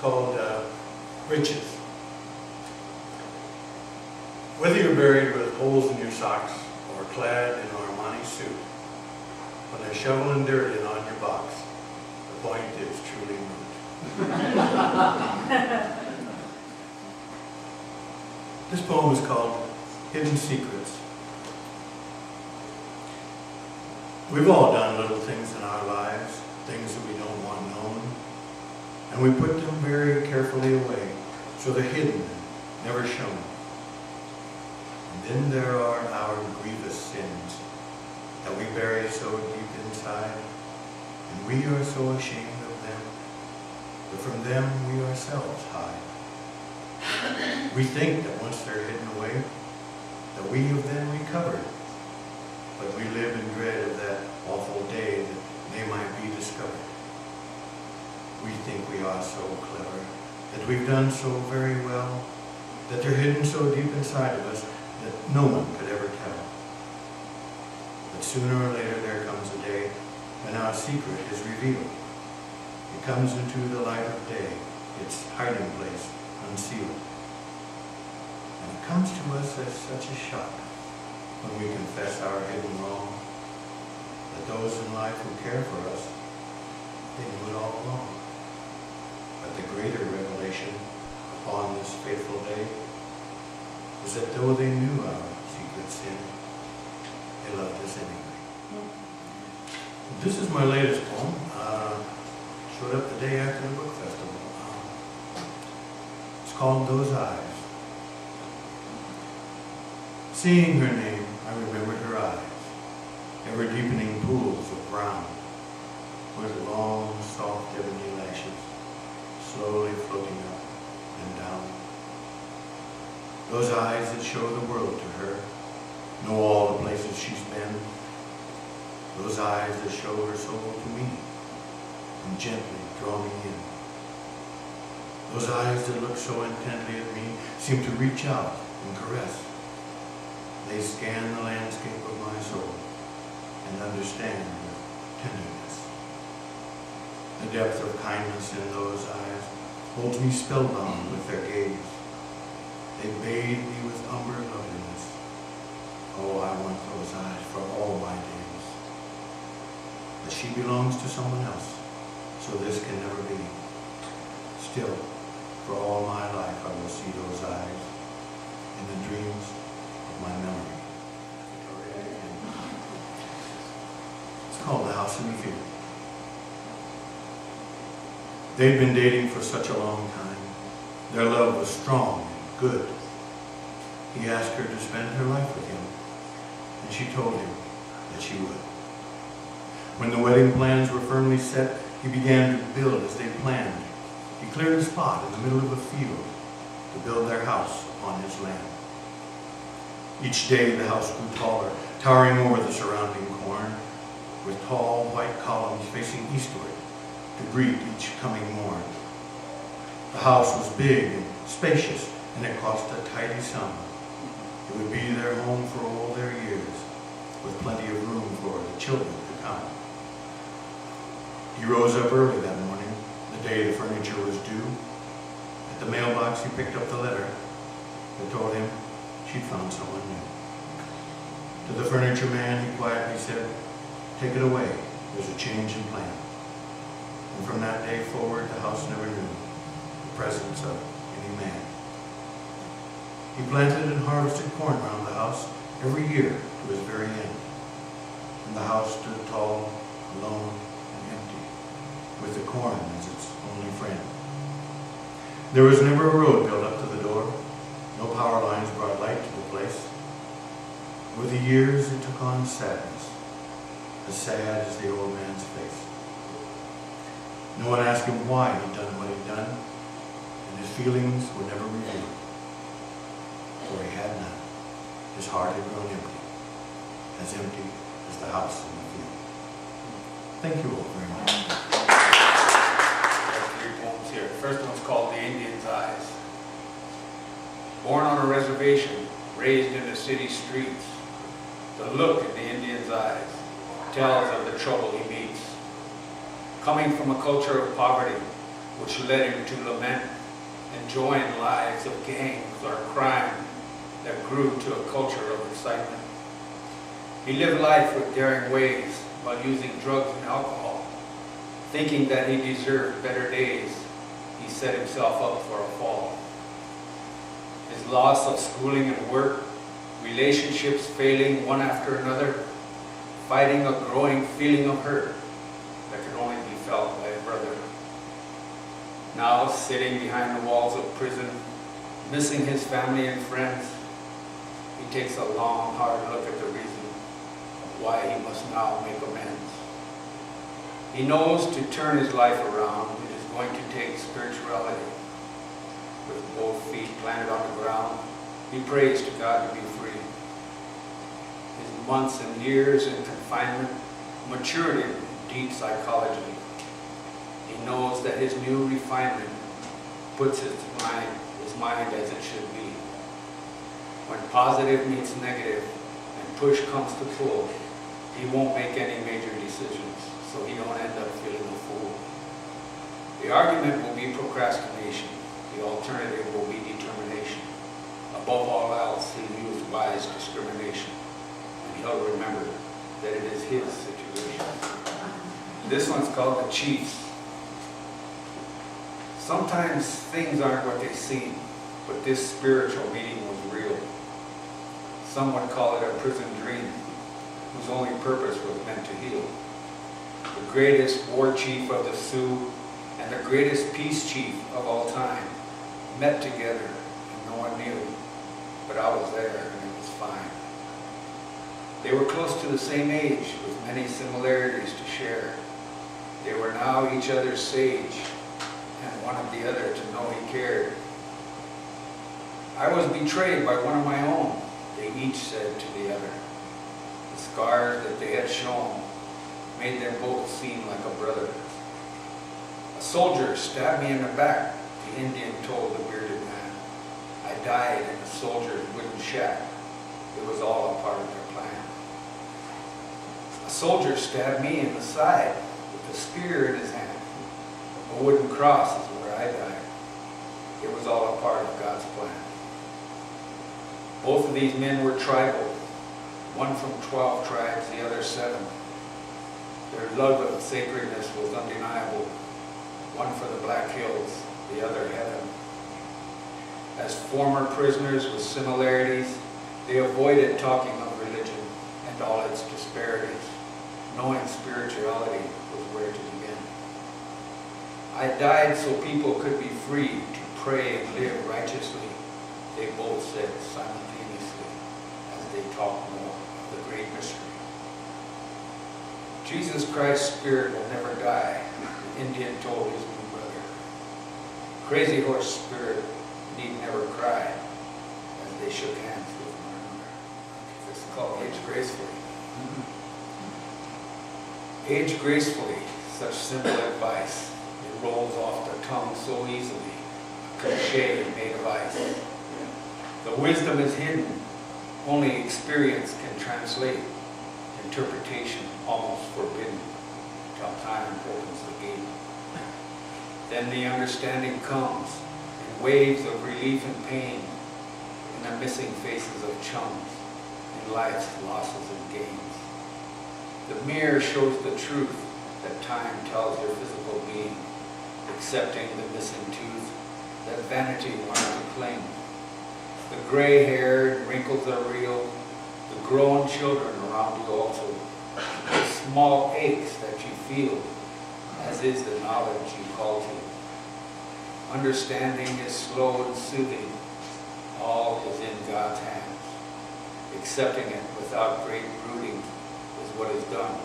called Riches. Whether you're buried with holes in your socks or clad in an Armani suit, when they're shoveling dirt in on your box, the point is truly moot. This poem is called Hidden Secrets. We've all done little things in our lives, things that we don't want known, and we put them very carefully away, so they're hidden and never shown. And then there are our grievous sins that we bury so deep inside, and we are so ashamed of them, but from them we ourselves hide. We think that once they're hidden away, that we have then recovered, but we live in dread of that awful day that they might be discovered. We think we are so clever, that we've done so very well, that they're hidden so deep inside of us that no one could ever tell. But sooner or later there comes a day when our secret is revealed. It comes into the light of day, its hiding place unsealed. And it comes to us as such a shock when we confess our hidden wrong, that those in life who care for us, they knew it all along. But the greater revelation upon this fateful day is that though they knew our secret sin, they loved us anyway. This is my latest poem. Showed up the day after the book festival. It's called Those Eyes. Seeing her name, I remembered her eyes, ever-deepening pools of brown, with long, soft, ebony lashes, slowly floating up and down. Those eyes that show the world to her, know all the places she's been. Those eyes that show her soul to me, and gently draw me in. Those eyes that look so intently at me, seem to reach out and caress. They scan the landscape of my soul and understand with tenderness. The depth of kindness in those eyes holds me spellbound with their gaze. They bathe me with umber loveliness. Oh, I want those eyes for all my days. But she belongs to someone else, so this can never be. Still, for all my life I will see those eyes in the dreams of my memory. It's called The House in the Field. They'd been dating for such a long time. Their love was strong and good. He asked her to spend her life with him, and she told him that she would. When the wedding plans were firmly set, he began to build as they planned. He cleared a spot in the middle of a field to build their house upon his land. Each day the house grew taller, towering over the surrounding corn, with tall white columns facing eastward to greet each coming morn. The house was big and spacious, and it cost a tidy sum. It would be their home for all their years, with plenty of room for the children to come. He rose up early that morning, the day the furniture was due. At the mailbox he picked up the letter that told him she'd found someone new. To the furniture man he quietly said, "Take it away, there's a change in plan." And from that day forward the house never knew the presence of any man. He planted and harvested corn around the house every year to his very end. And the house stood tall, alone, and empty, with the corn as its only friend. There was never a road built up to the door. No power lines brought light to the place. With the years it took on sadness, as sad as the old man's face. No one asked him why he'd done what he'd done, and his feelings were never revealed. For he had none. His heart had grown empty as the house in the field. Thank you all very much. There are 3 poems here. The first one's called The Indian's Eyes. Born on a reservation, raised in the city streets, the look in the Indian's eyes tells of the trouble he meets. Coming from a culture of poverty, which led him to lament and join lives of gangs or crime that grew to a culture of excitement. He lived life with daring ways while using drugs and alcohol. Thinking that he deserved better days, he set himself up for a fall. His loss of schooling and work, relationships failing one after another, fighting a growing feeling of hurt that could only be felt by a brother. Now, sitting behind the walls of prison, missing his family and friends, he takes a long, hard look at the reason of why he must now make amends. He knows to turn his life around, it is going to take spirituality. With both feet planted on the ground, he prays to God to be free. His months and years in confinement matured him in deep psychology. He knows that his new refinement puts his mind as it should be. When positive meets negative and push comes to pull, he won't make any major decisions, so he don't end up feeling a fool. The argument will be procrastination. The alternative will be determination. Above all else, he'll use wise discrimination, and he'll remember that it is his situation. This one's called The Chiefs. Sometimes things aren't what they seem, but this spiritual meeting was real. Some would call it a prison dream, whose only purpose was meant to heal. The greatest war chief of the Sioux and the greatest peace chief of all time met together, and no one knew, but I was there and it was fine. They were close to the same age, with many similarities to share. They were now each other's sage, and wanted the other to know he cared. I was betrayed by one of my own, they each said to the other. The scars that they had shown made them both seem like a brother. A soldier stabbed me in the back, the Indian told the bearded man. I died in a soldier's wooden shack. It was all a part of their plan. A soldier stabbed me in the side with a spear in his hand. A wooden cross is where I died. It was all a part of God's plan. Both of these men were tribal, one from 12 tribes, the other 7. Their love of sacredness was undeniable, one for the Black Hills, the other heaven. As former prisoners with similarities, they avoided talking of religion and all its disparities, knowing spirituality was where to begin. I died so people could be free to pray and live righteously, they both said simultaneously as they talked more of the great mystery. Jesus Christ's spirit will never die, the Indian told his new brother. Crazy Horse spirit need never cry, as they shook hands with one another. This is called Age Gracefully. Age gracefully, such simple advice. It rolls off the tongue so easily, a cliche made of ice. The wisdom is hidden, only experience can translate. Interpretation almost forbidden, till time opens the gate. Then the understanding comes, in waves of relief and pain, in the missing faces of chums, in life's losses and gains. The mirror shows the truth that time tells your physical being, accepting the missing tooth that vanity wants to cling. The gray hair and wrinkles are real, the grown children around you also, the small aches that you feel, as is the knowledge you call to. Understanding is slow and soothing, all is in God's hands. Accepting it without great brooding is what is done